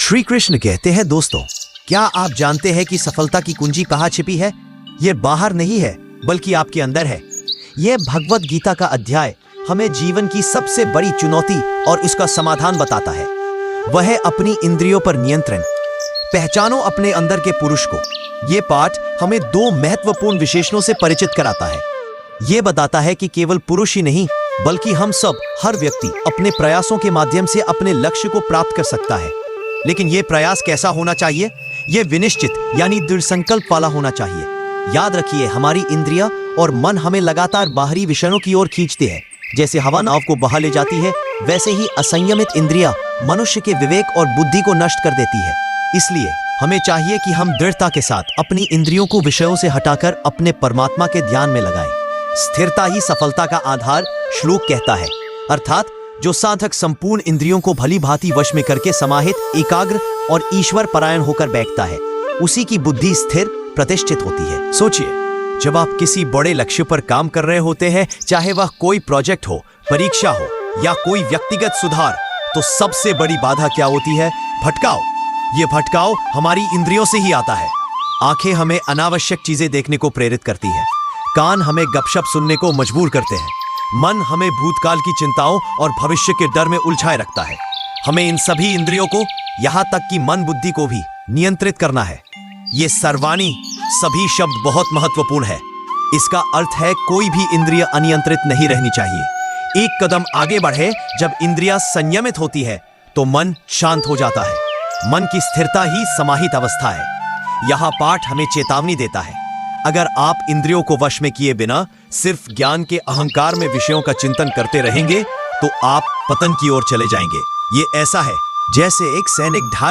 श्री कृष्ण कहते हैं, दोस्तों, क्या आप जानते हैं कि सफलता की कुंजी कहाँ छिपी है? ये बाहर नहीं है, बल्कि आपके अंदर है। यह भगवत गीता का अध्याय हमें जीवन की सबसे बड़ी चुनौती और उसका समाधान बताता है। वह है अपनी इंद्रियों पर नियंत्रण। पहचानो अपने अंदर के पुरुष को। ये पाठ हमें दो महत्वपूर्ण विशेषणों से परिचित कराता है। ये बताता है कि केवल पुरुष ही नहीं, बल्कि हम सब, हर व्यक्ति अपने प्रयासों के माध्यम से अपने लक्ष्य को प्राप्त कर सकता है। लेकिन यह प्रयास कैसा होना चाहिए? यह विनिश्चित यानी दृढ़ संकल्प वाला होना चाहिए। याद रखिए, हमारी इंद्रियां और मन हमें लगातार बाहरी विषयों की ओर खींचते हैं। जैसे हवा नाव को बहा ले जाती है, वैसे ही असंयमित इंद्रियां मनुष्य के विवेक और बुद्धि को नष्ट कर देती है। इसलिए हमें चाहिए कि हम दृढ़ता के साथ अपनी इंद्रियों को विषयों से हटाकर अपने परमात्मा के ध्यान में लगाएं। स्थिरता ही सफलता का आधार, श्लोक कहता है। अर्थात जो साधक संपूर्ण इंद्रियों को भली भांति वश में करके समाहित, एकाग्र और ईश्वर परायण होकर बैठता है, उसी की बुद्धि स्थिर, प्रतिष्ठित होती है। सोचिए, जब आप किसी बड़े लक्ष्य पर काम कर रहे होते हैं, चाहे वह कोई प्रोजेक्ट हो, परीक्षा हो या कोई व्यक्तिगत सुधार, तो सबसे बड़ी बाधा क्या होती है? भटकाव। ये भटकाव हमारी इंद्रियों से ही आता है। आंखें हमें अनावश्यक चीजें देखने को प्रेरित करती है, कान हमें गपशप सुनने को मजबूर करते हैं, मन हमें भूतकाल की चिंताओं और भविष्य के डर में उलझाए रखता है। हमें इन सभी इंद्रियों को, यहां तक कि मन बुद्धि को भी नियंत्रित करना है। ये सर्वाणी सभी शब्द बहुत महत्वपूर्ण है। इसका अर्थ है कोई भी इंद्रिय अनियंत्रित नहीं रहनी चाहिए। एक कदम आगे बढ़े, जब इंद्रियां संयमित होती है तो मन शांत हो जाता है। मन की स्थिरता ही समाहित अवस्था है। यह पाठ हमें चेतावनी देता है, अगर आप इंद्रियों को वश में किए बिना सिर्फ ज्ञान के अहंकार में विषयों का चिंतन करते रहेंगे, तो आप पतन की ओर चले जाएंगे। ये ऐसा है जैसे एक सैनिक ढाल